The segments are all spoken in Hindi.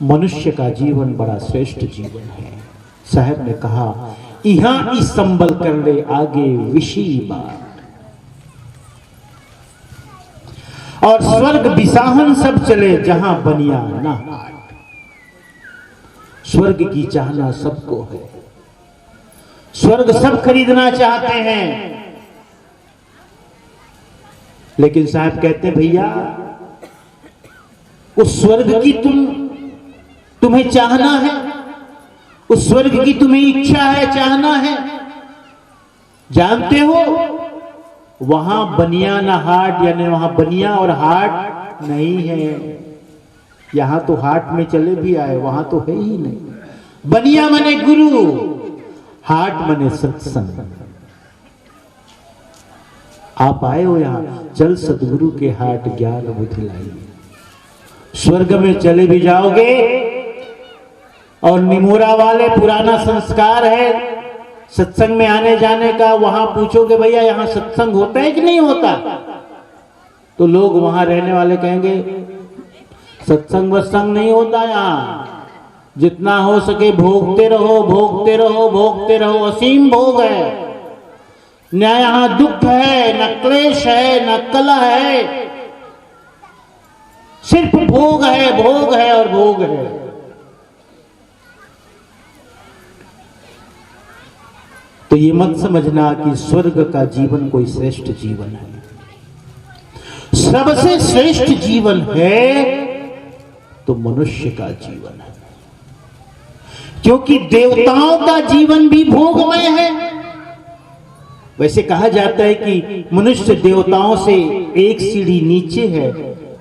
मनुष्य का जीवन बड़ा श्रेष्ठ जीवन है। साहब ने कहा यहाँ इस संबल कर ले आगे विषी बात, और स्वर्ग बिसाहन सब चले जहां बनिया ना हाट। स्वर्ग की चाहना सबको है, स्वर्ग सब खरीदना चाहते हैं, लेकिन साहब कहते भैया उस स्वर्ग की तुम्हें चाहना है, उस स्वर्ग की तुम्हें इच्छा है, चाहना है, जानते हो वहां बनिया ना हाट, यानी वहां बनिया और हाट नहीं है। यहां तो हाट में चले भी आए, वहां तो है ही नहीं। बनिया मने गुरु, हाट मने सत्संग। आप आए हो यहां, चल सतगुरु के हाट ज्ञान बुद्धि लाई। स्वर्ग में चले भी जाओगे और निमोरा वाले पुराना संस्कार है सत्संग में आने जाने का, वहां पूछोगे भैया यहां सत्संग होता है कि नहीं होता, तो लोग वहां रहने वाले कहेंगे सत्संग वत्संग नहीं होता, यहां जितना हो सके भोगते रहो, भोगते रहो, भोगते रहो, असीम भोग है। न यहां दुख है, न क्लेश है, न कला है, सिर्फ भोग है, भोग है और भोग है। तो ये मत समझना कि स्वर्ग का जीवन कोई श्रेष्ठ जीवन है। सबसे श्रेष्ठ जीवन है तो मनुष्य का जीवन है, क्योंकि देवताओं का जीवन भी भोगमय है। वैसे कहा जाता है कि मनुष्य देवताओं से एक सीढ़ी नीचे है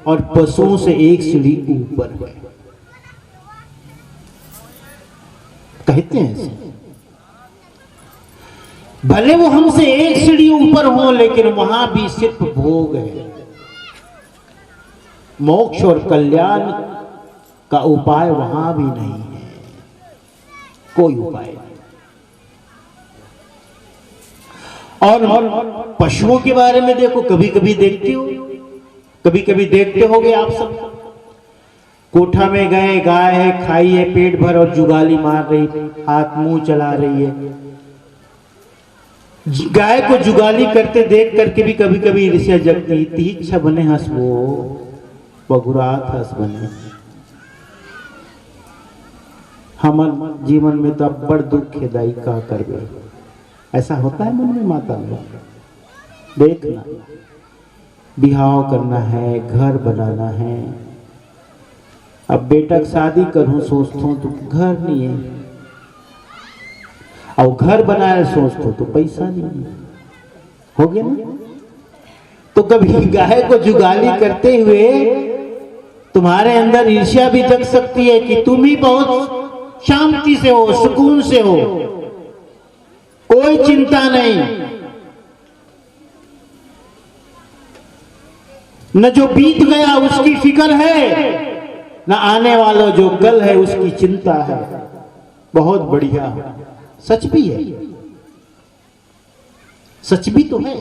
और पशुओं से एक सीढ़ी ऊपर है, कहते हैं ऐसे। भले वो हमसे एक सीढ़ी ऊपर हो, लेकिन वहां भी सिर्फ भोग है। मोक्ष और कल्याण का उपाय वहां भी नहीं है, कोई उपाय नहीं। और पशुओं के बारे में देखो, कभी कभी देखते हो, कभी कभी देखते होगे आप सब, कोठा में गए, गाय है, खाई है पेट भर और जुगाली मार रही, हाथ मुंह चला रही है। गाय को जुगाली करते देख करके भी कभी कभी ईर्ष्या जगती, इच्छा बने हंस वो बगुरात हंस बने। हमारे जीवन में तो अब बड़ दुख है दाई का करबे, ऐसा होता है मन में माता में। देखना, बिहाव करना है, घर बनाना है। अब बेटा शादी करूं सोचता हूं तो घर नहीं है, और घर बनाए सोचते तो पैसा नहीं, हो गया ना। तो कभी गाय को जुगाली करते हुए तुम्हारे अंदर ईर्ष्या भी जग सकती है कि तुम ही बहुत शांति से हो, सुकून से हो, कोई चिंता नहीं, न जो बीत गया उसकी फिक्र है, न आने वाला जो कल है उसकी चिंता है। बहुत बढ़िया, सच भी है, सच भी तो है।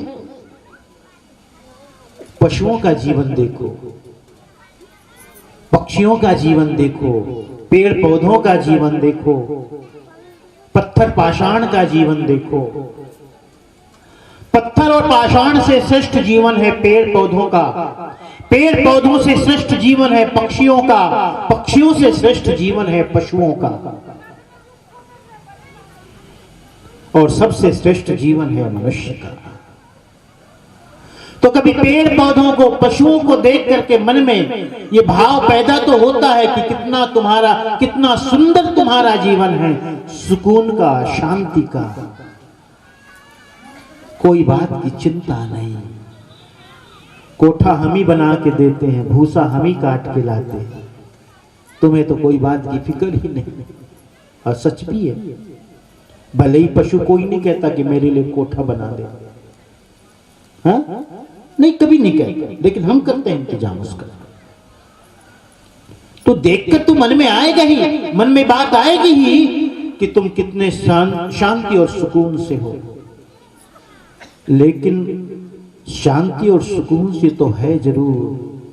पशुओं का जीवन देखो, पक्षियों का जीवन देखो, पेड़ पौधों का जीवन देखो, पत्थर पाषाण का जीवन देखो। पत्थर और पाषाण से श्रेष्ठ जीवन है पेड़ पौधों का, पेड़ पौधों से श्रेष्ठ जीवन है पक्षियों का, पक्षियों से श्रेष्ठ जीवन है पशुओं का, और सबसे श्रेष्ठ जीवन है मनुष्य का। तो कभी पेड़ पौधों को, पशुओं को देख करके मन में ये भाव पैदा तो होता है कि कितना सुंदर तुम्हारा जीवन है, सुकून का, शांति का, कोई बात की चिंता नहीं। कोठा हम ही बना के देते हैं, भूसा हम ही काट के लाते हैं, तुम्हें तो कोई बात की फिक्र ही नहीं। और सच भी है, भले ही पशु कोई नहीं कहता कि मेरे लिए कोठा बना दे, हाँ? नहीं, कभी नहीं कहते, लेकिन हम करते हैं इंतजाम उसका। तो देखकर तो मन में आएगा ही, मन में बात आएगी ही कि तुम कितने शांति और सुकून से हो। लेकिन शांति और सुकून से तो है जरूर,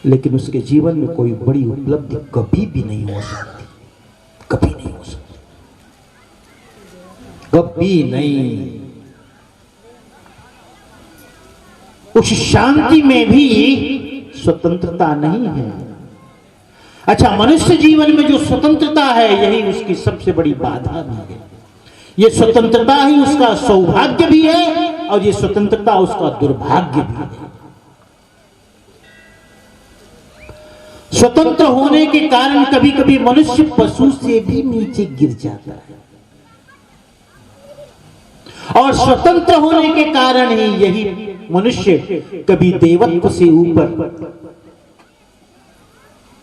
लेकिन उसके जीवन में कोई बड़ी उपलब्धि कभी भी नहीं हो सकती, कभी नहीं हो सकती, कभी नहीं। उस शांति में भी स्वतंत्रता नहीं है। अच्छा, मनुष्य जीवन में जो स्वतंत्रता है यही उसकी सबसे बड़ी बाधा भी है। ये स्वतंत्रता ही उसका सौभाग्य भी है और ये स्वतंत्रता उसका दुर्भाग्य भी है। स्वतंत्र होने के कारण कभी कभी मनुष्य पशु से भी नीचे गिर जाता है और स्वतंत्र होने के कारण ही यही मनुष्य कभी देवत्व से ऊपर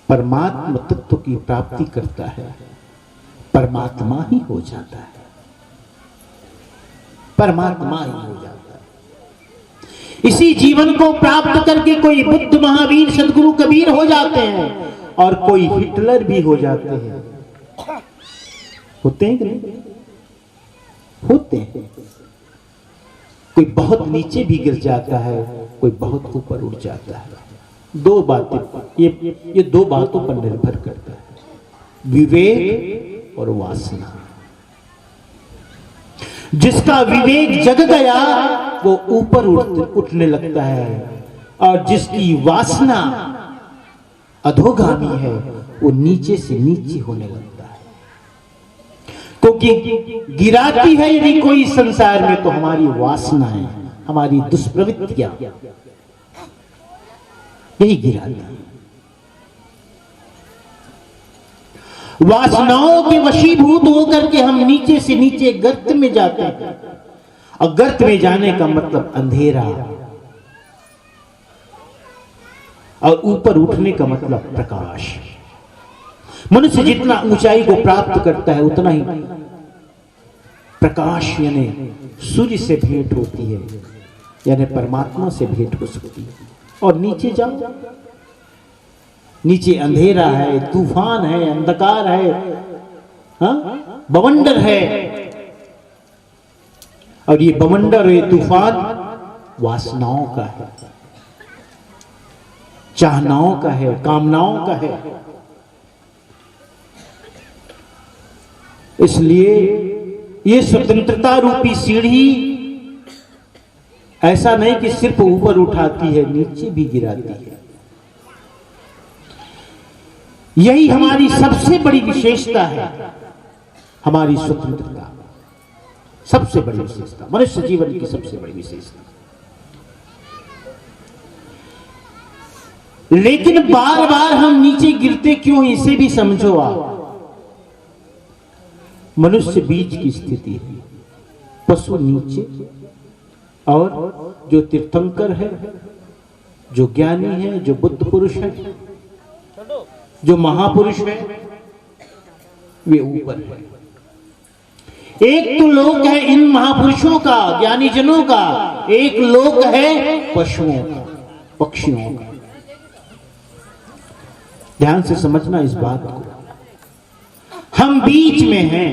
परमात्मा तत्व की प्राप्ति करता है, परमात्मा ही हो जाता है, परमात्मा ही हो जाता है। इसी जीवन को प्राप्त करके कोई बुद्ध, महावीर, सदगुरु, कबीर हो जाते हैं और कोई हिटलर भी हो जाते हैं। होते हैं कि नहीं? होते हैं। कोई बहुत नीचे भी गिर जाता है, कोई बहुत ऊपर उठ जाता है। दो बातें, ये दो बातों पर निर्भर करता है, विवेक और वासना। जिसका विवेक जग गया वो ऊपर उठने लगता है और जिसकी वासना अधोगामी है वो नीचे से नीचे होने लगता है। क्योंकि गिराती है यदि कोई संसार में तो हमारी वासना है, हमारी दुष्प्रवृत्तियां यही गिराती है। वासनाओं के वशीभूत होकर के हम नीचे से नीचे गर्त में जाते हैं और गर्त में जाने का मतलब अंधेरा और ऊपर उठने का मतलब प्रकाश। मनुष्य जितना ऊंचाई को प्राप्त करता है उतना ही प्रकाश यानी सूर्य से भेंट होती है, यानी परमात्मा से भेंट हो सकती है। और नीचे जाओ, नीचे अंधेरा है, तूफान है, अंधकार है, हाँ? बवंडर है। और ये बवंडर, ये तूफान वासनाओं का है, चाहनाओं का है, कामनाओं का है। इसलिए ये स्वतंत्रता रूपी सीढ़ी ऐसा नहीं कि सिर्फ ऊपर उठाती है, नीचे भी गिराती है। यही हमारी सबसे बड़ी विशेषता है, हमारी स्वतंत्रता सबसे बड़ी विशेषता, मनुष्य जीवन की सबसे बड़ी विशेषता। लेकिन बार बार हम नीचे गिरते क्यों, इसे भी समझो आप। मनुष्य बीच की स्थिति है, पशु नीचे और जो तीर्थंकर है, जो ज्ञानी है, जो बुद्ध पुरुष है, जो महापुरुष है, वे ऊपर है। एक तो लोक है इन महापुरुषों का, ज्ञानी जनों का, एक लोक है पशुओं का, पक्षियों का। ध्यान से समझना इस बात को। हम बीच में हैं।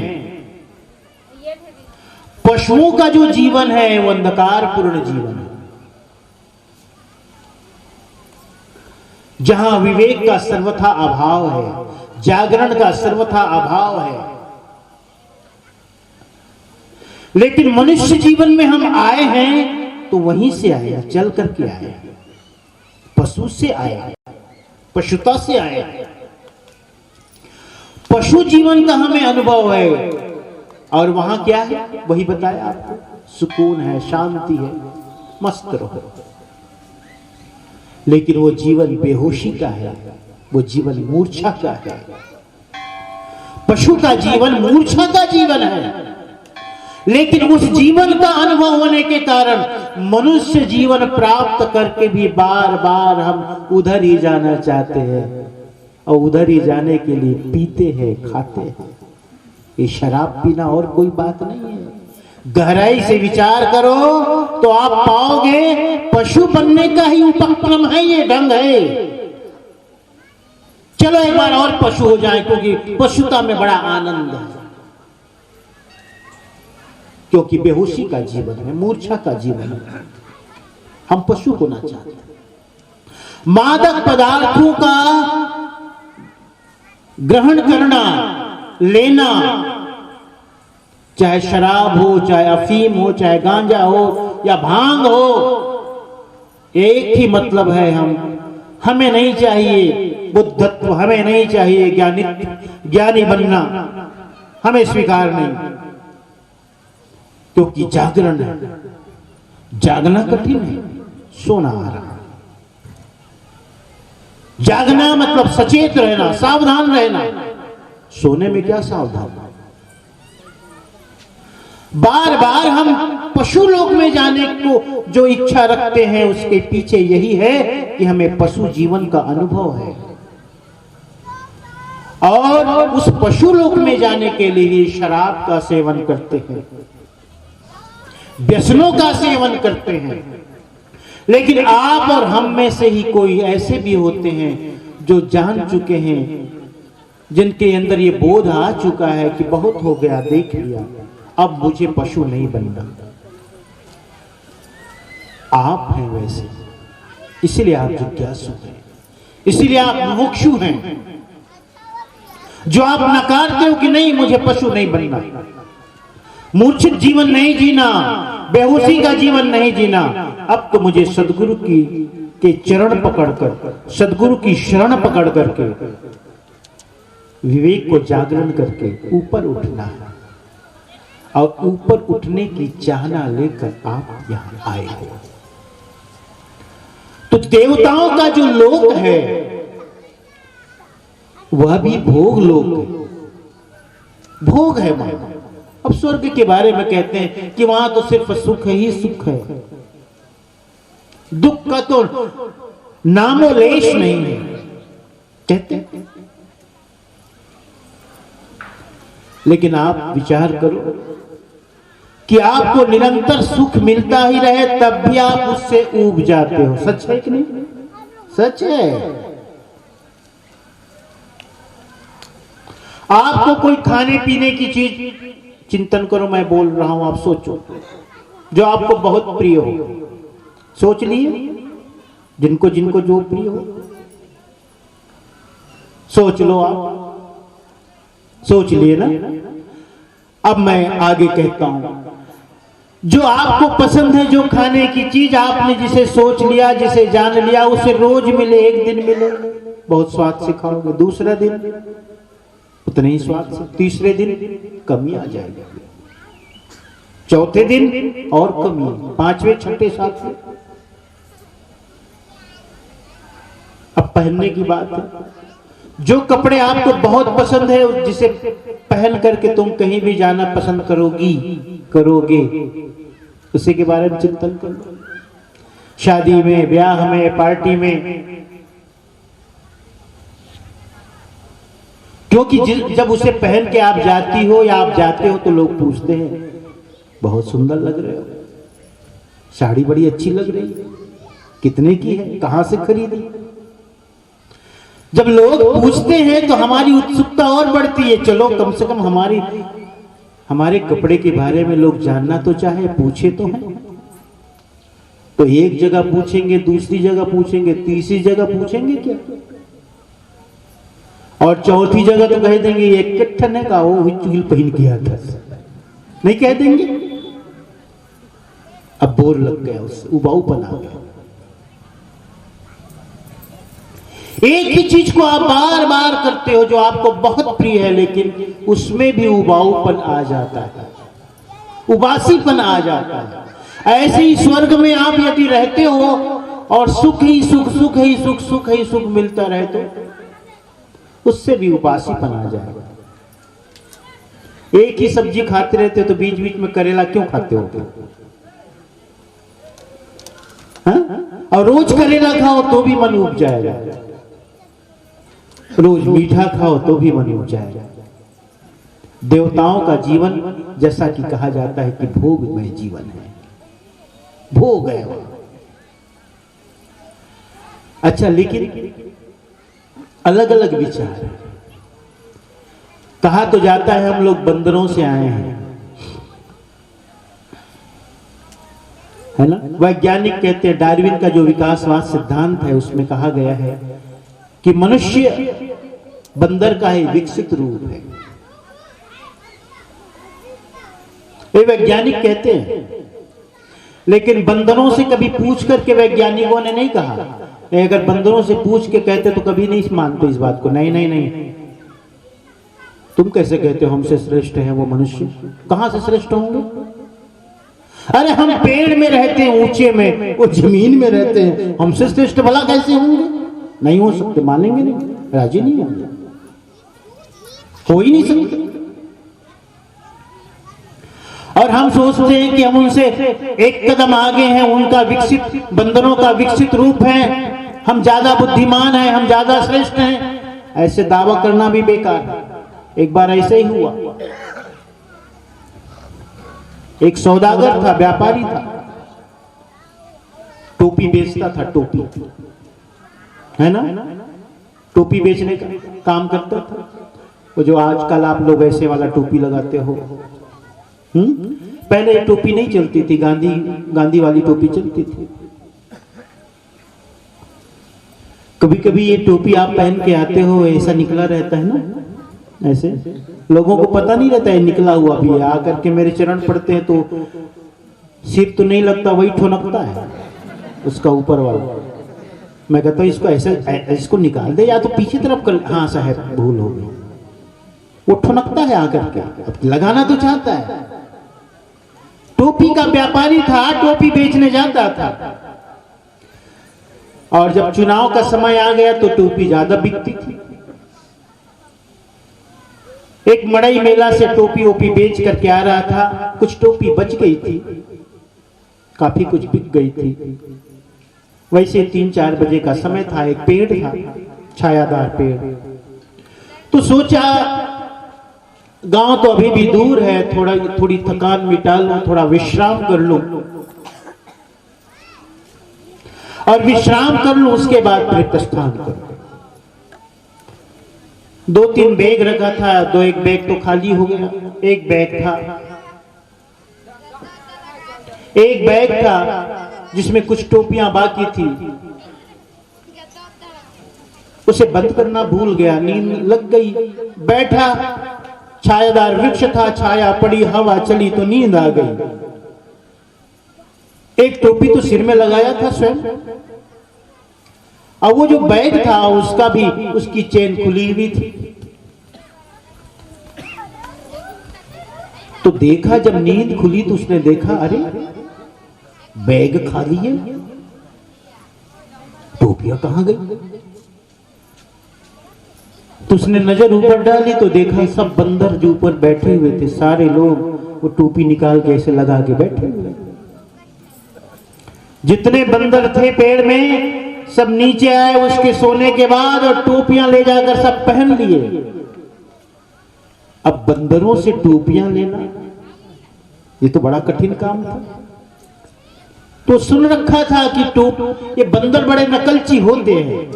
पशुओं का जो जीवन है वो अंधकार पूर्ण जीवन है, जहां विवेक का सर्वथा अभाव है, जागरण का सर्वथा अभाव है। लेकिन मनुष्य जीवन में हम आए हैं तो वहीं से आए हैं, चल करके आए हैं, पशु से आए हैं, पशुता से आए हैं। पशु जीवन का हमें अनुभव है और वहां क्या है वही बताया आपको, सुकून है, शांति है, मस्त रहो। लेकिन वो जीवन बेहोशी का है, वो जीवन मूर्छा का है। पशु का जीवन मूर्छा का जीवन है, लेकिन उस जीवन का अनुभव होने के कारण मनुष्य जीवन प्राप्त करके भी बार बार हम उधर ही जाना चाहते हैं और उधर ही जाने के लिए पीते हैं, खाते हैं। ये शराब पीना और कोई बात नहीं है। गहराई से विचार करो तो आप पाओगे पशु बनने का ही उपक्रम है, ये ढंग है। चलो एक बार और पशु हो जाए, क्योंकि पशुता में बड़ा आनंद है, क्योंकि बेहोशी का जीवन है, मूर्छा का जीवन है। हम पशु होना चाहते हैं। मादक पदार्थों का ग्रहण करना, लेना, चाहे शराब हो, चाहे अफीम हो, चाहे गांजा हो या भांग हो, एक ही मतलब है, हमें नहीं चाहिए बुद्धत्व, हमें नहीं चाहिए ज्ञानी बनना, हमें स्वीकार नहीं, क्योंकि जागरण है, जागना कठिन है, सोना आराम। जागना मतलब सचेत रहना, सावधान रहना, सोने में क्या सावधान। बार बार हम पशु लोक में जाने को जो इच्छा रखते हैं, उसके पीछे यही है कि हमें पशु जीवन का अनुभव है, और उस पशु लोक में जाने के लिए शराब का सेवन करते हैं, व्यसनों का सेवन करते हैं। लेकिन आप और हम में से ही कोई ऐसे भी होते हैं जो जान चुके हैं, जिनके अंदर ये बोध आ चुका है कि बहुत हो गया, देख लिया, अब मुझे पशु नहीं बनना। आप हैं वैसे, इसलिए आप जिज्ञासु हैं, इसलिए आप मुमुक्षु हैं, जो आप नकारते हो कि नहीं मुझे पशु नहीं बनना, मूर्छित जीवन नहीं जीना, बेहोशी का जीवन नहीं जीना, अब तो मुझे सदगुरु के चरण पकड़कर, सदगुरु की शरण पकड़ करके, विवेक को जागरण करके ऊपर उठना है। और ऊपर उठने की चाहना लेकर आप यहां आए हो। तो देवताओं का जो लोक है वह भी भोग लोक है, भोग है वहां। अब स्वर्ग के बारे में कहते हैं कि वहां तो सिर्फ सुख ही सुख है, दुख का तो नामोलेश नहीं है, कहते हैं। लेकिन आप विचार करो कि आपको निरंतर सुख मिलता ही रहे, तब भी आप उससे ऊब जाते हो। सच है कि नहीं? सच है। आपको कोई खाने पीने की चीज, चिंतन करो, मैं बोल रहा हूं, आप सोचो, जो आपको बहुत प्रिय हो, सोच लिए, जिनको जिनको जो प्रिय हो सोच लो, आप सोच लिए ना। अब मैं आगे कहता हूं, जो आपको पसंद है, जो खाने की चीज आपने जिसे सोच लिया, जिसे जान लिया, उसे रोज मिले, एक दिन मिले, बहुत स्वाद से खाओगे, दूसरा दिन उतने ही स्वाद से, तीसरे दिन कमी आ जाएगी, चौथे दिन और कमी, पांचवें, छठे, सातवें। अब पहनने की बात है, जो कपड़े आपको बहुत पसंद है, जिसे पहन करके तुम कहीं भी जाना पसंद करोगे, उसी के बारे में चिंतन करो। शादी में, ब्याह में, पार्टी में, क्योंकि जब उसे पहन के आप जाती हो या आप जाते हो तो लोग पूछते हैं, बहुत सुंदर लग रहे हो, साड़ी बड़ी अच्छी लग रही है, कितने की है, कहां से खरीदी। जब लोग पूछते हैं तो हमारी उत्सुकता और बढ़ती है, चलो कम से कम हमारे कपड़े के बारे में लोग जानना तो चाहे, पूछे तो हैं। तो एक जगह पूछेंगे, दूसरी जगह पूछेंगे, तीसरी जगह पूछेंगे क्या, और चौथी जगह तो कह देंगे ये किट्ठन का वो चुगल पहन किया था, नहीं कह देंगे। अब बोर लग गया, उससे उबाऊपन आ गया। एक ही चीज को आप बार बार करते हो जो आपको बहुत प्रिय है, लेकिन उसमें भी उबाऊपन आ जाता है, उबासीपन आ जाता है। ऐसे ही स्वर्ग में आप यदि रहते हो और सुख ही सुख, सुख ही सुख, सुख ही सुख मिलता रहे, तो उससे भी उबासीपन आ जाएगा। एक ही सब्जी खाते रहते हो तो बीच बीच में करेला क्यों खाते हो? हाँ? और रोज करेला खाओ तो भी मन उब जाएगा, रोज मीठा खाओ तो भी मन उब जाएगा। देवताओं का जीवन, जैसा कि कहा जाता है कि भोगमय जीवन है, भोग है वो। अच्छा, लेकिन अलग अलग विचार है। कहा तो जाता है हम लोग बंदरों से आए हैं, है ना। वैज्ञानिक कहते हैं, डार्विन का जो विकासवाद सिद्धांत है उसमें कहा गया है कि मनुष्य बंदर का ही विकसित रूप है। ये वैज्ञानिक कहते हैं, लेकिन बंदरों से कभी पूछ करके वैज्ञानिकों ने नहीं कहा। अगर बंदरों से पूछ के कहते तो कभी नहीं मानते इस बात को। नहीं नहीं नहीं, तुम कैसे कहते हो हमसे श्रेष्ठ है वो मनुष्य? कहां से श्रेष्ठ होंगे? अरे हम पेड़ में रहते हैं ऊंचे में, वो जमीन में रहते हैं, हमसे श्रेष्ठ भला कैसे होंगे? नहीं हो सकते, मानेंगे नहीं, राजी नहीं होंगे, हो ही नहीं सकते। और हम सोचते हैं कि हम उनसे एक कदम आगे हैं, उनका विकसित, बंदरों का विकसित रूप है, हम ज्यादा बुद्धिमान हैं, हम ज्यादा श्रेष्ठ हैं। ऐसे दावा करना भी बेकार है। एक बार ऐसे ही हुआ, एक सौदागर था, व्यापारी था, टोपी बेचता था, टोपी, है ना, टोपी बेचने का काम करता था। वो जो आजकल आप लोग ऐसे वाला टोपी लगाते हो, पहले टोपी नहीं चलती थी, गांधी वाली टोपी चलती थी। कभी कभी ये टोपी आप पहन के आते हो, ऐसा निकला रहता है ना, ऐसे लोगों को पता नहीं रहता है निकला हुआ भी है। आकर के मेरे चरण पड़ते हैं तो सिर तो नहीं लगता, वही ठुनकता है उसका ऊपर वाला। मैं कहता हूँ इसको ऐसे, इसको निकाल दे या तो पीछे तरफ कर। हाँ साहब भूल हो गई। वो ठुनकता है आकर के, अब लगाना तो चाहता है। टोपी का व्यापारी था, टोपी बेचने जाता था, और जब चुनाव का समय आ गया तो टोपी ज्यादा बिकती थी। एक मड़ई मेला से टोपी ओपी बेच करके आ रहा था, कुछ टोपी बच गई थी, काफी कुछ बिक गई थी। वैसे 3-4 बजे का समय था, एक पेड़ था, छायादार पेड़, तो सोचा गांव तो अभी भी दूर है, थोड़ी थकान मिटा लूं, थोड़ा विश्राम कर लूं, और विश्राम कर लूं, उसके बाद फिर प्रस्थान करूं। 2-3 बैग रखा था, एक बैग तो खाली हो गया, एक बैग था जिसमें कुछ टोपियां बाकी थी, उसे बंद करना भूल गया, नींद लग गई, बैठा, छायादार वृक्ष था, छाया पड़ी, हवा चली तो नींद आ गई। एक टोपी तो सिर में लगाया था स्वयं, और वो जो बैग था उसका भी, उसकी चेन खुली हुई थी। तो देखा, जब नींद खुली तो उसने देखा, अरे बैग खाली है, टोपियां कहां गई? तो उसने नजर ऊपर डाली तो देखा सब बंदर जो ऊपर बैठे हुए थे, सारे लोग वो टोपी निकाल के ऐसे लगा के बैठे हुए। जितने बंदर थे पेड़ में सब नीचे आए उसके सोने के बाद, और टोपियां ले जाकर सब पहन लिए। अब बंदरों से टोपियां लेना ये तो बड़ा कठिन काम था। तो सुन रखा था कि ये बंदर बड़े नकलची होते हैं।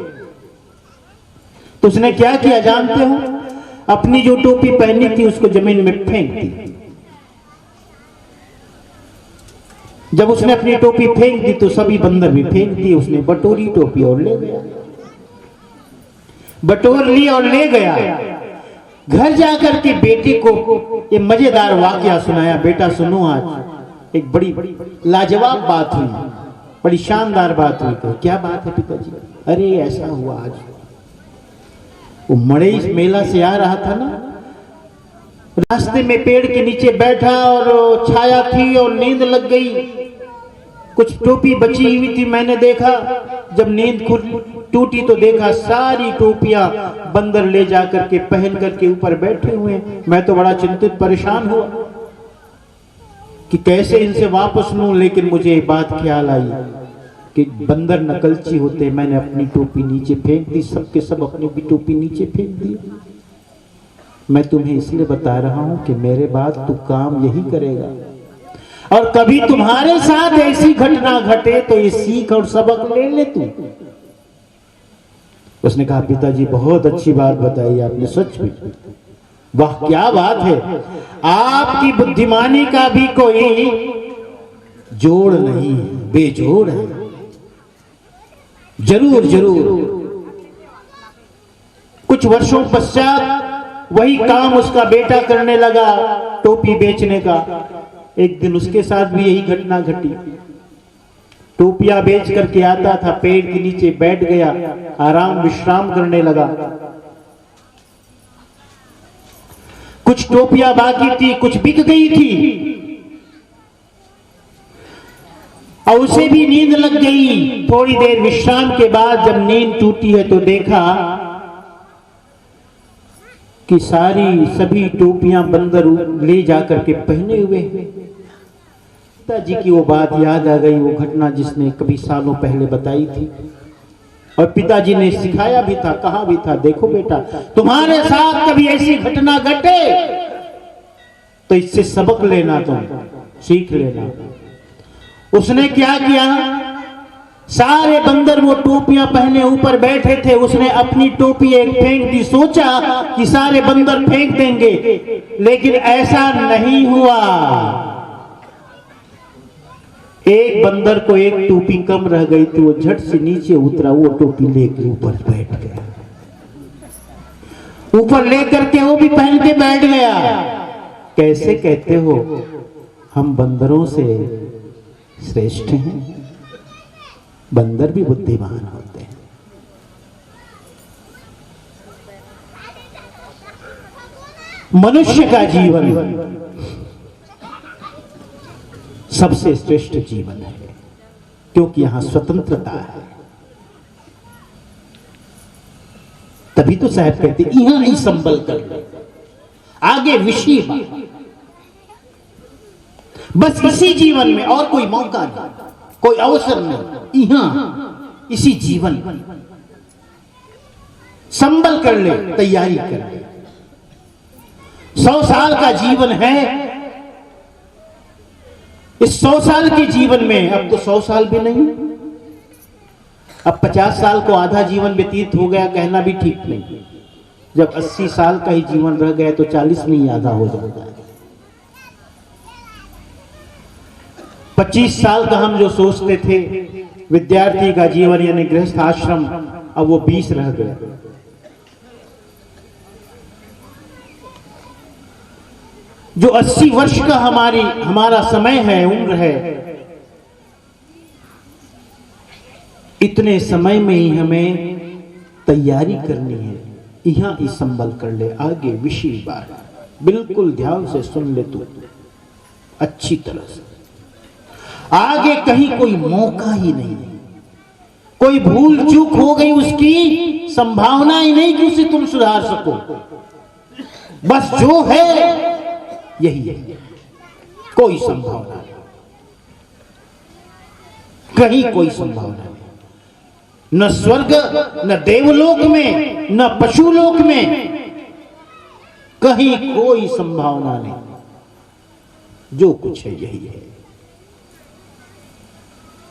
तो उसने क्या किया जानते हो? अपनी जो टोपी पहनी थी उसको जमीन में फेंक दी। जब उसने अपनी टोपी फेंक दी तो सभी बंदर भी फेंक दी। उसने बटोरी टोपी और ले गया, बटोर ली और ले गया। घर जाकर के बेटे को ये मजेदार वाकया सुनाया, बेटा सुनो, आज एक बड़ी लाजवाब बात हुई, बड़ी शानदार बात हुई। तो क्या बात है पिताजी? अरे ऐसा हुआ, आज वो मड़ई मेला से आ रहा था ना, रास्ते में पेड़ के नीचे बैठा और छाया थी और नींद लग गई, कुछ टोपी बची हुई थी। मैंने देखा, जब नींद टूटी तो देखा सारी टोपियां बंदर ले जाकर के पहन करके ऊपर बैठे हुए। मैं तो बड़ा चिंतित परेशान हुआ कि कैसे इनसे वापस लूं, लेकिन मुझे एक बात ख्याल आई कि बंदर नकलची होते। मैंने अपनी टोपी नीचे फेंक दी, सबके सब अपनी भी टोपी नीचे फेंक दी। मैं तुम्हें इसलिए बता रहा हूं कि मेरे बाद तू काम यही करेगा, और कभी तुम्हारे साथ ऐसी घटना घटे तो ये सीख और सबक ले ले तू। उसने कहा, पिताजी बहुत अच्छी बात बताई आपने, सच में वाह क्या बात है, आपकी बुद्धिमानी का भी कोई जोड़ नहीं बेजोड़ है। जरूर जरूर कुछ वर्षों पश्चात वही काम उसका बेटा करने लगा, टोपी बेचने का। एक दिन उसके साथ भी यही घटना घटी। टोपियां बेच करके आता था, पेड़ के नीचे बैठ गया, आराम विश्राम करने लगा। कुछ टोपियां बाकी थी, कुछ बिक गई थी और उसे भी नींद लग गई। थोड़ी देर विश्राम के बाद जब नींद टूटी है तो देखा कि सभी टोपियां बंदर ले जाकर के पहने हुए हैं। पिताजी की वो बात याद आ गई, वो घटना जिसने कभी सालों पहले बताई थी और पिताजी ने सिखाया भी था, कहा भी था, देखो बेटा तुम्हारे साथ कभी ऐसी घटना घटे तो इससे सबक लेना, तुम सीख लेना। उसने क्या किया, सारे बंदर वो टोपियां पहने ऊपर बैठे थे, उसने अपनी टोपी एक फेंक दी। सोचा कि सारे बंदर फेंक देंगे, लेकिन ऐसा नहीं हुआ। एक बंदर को एक टोपी कम रह गई थी, वो झट से नीचे उतरा, वो टोपी लेकर ऊपर बैठ गया। ऊपर लेकर के वो भी पहन के बैठ गया। कैसे कहते हो हम बंदरों से श्रेष्ठ हैं? बंदर भी बुद्धिमान होते हैं। मनुष्य का जीवन सबसे श्रेष्ठ जीवन है, क्योंकि यहां स्वतंत्रता है। तभी तो साहब कहते यहां ही संभल कर ले, आगे विषय बस इसी जीवन में, और कोई मौका नहीं, कोई अवसर नहीं। यहां इसी जीवन संभल कर ले, तैयारी कर ले। 100 साल का जीवन है, इस 100 साल के जीवन में अब तो 100 साल भी नहीं, अब 50 साल को आधा जीवन व्यतीत हो गया कहना भी ठीक नहीं। जब 80 साल का ही जीवन रह गया तो 40 में ही आधा हो जाएगा। 25 साल का हम जो सोचते थे विद्यार्थी का जीवन यानी गृहस्थ आश्रम, अब वो 20 रह गया। जो 80 वर्ष का हमारा समय है, उम्र है, इतने समय में ही हमें तैयारी करनी है। यहां ही संभल कर ले, आगे विषय बात बिल्कुल ध्यान से सुन ले तू अच्छी तरह से। आगे कहीं कोई मौका ही नहीं, कोई भूल चूक हो गई उसकी संभावना ही नहीं कि उसे तुम सुधार सको। बस जो है यही है, कोई संभावना नहीं, कहीं कोई संभावना नहीं। न स्वर्ग, न देवलोक में, न पशुलोक में, कहीं कोई संभावना नहीं। जो कुछ है यही है।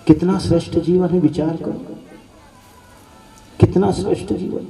कितना श्रेष्ठ जीवन है, विचार करो, कितना श्रेष्ठ जीवन।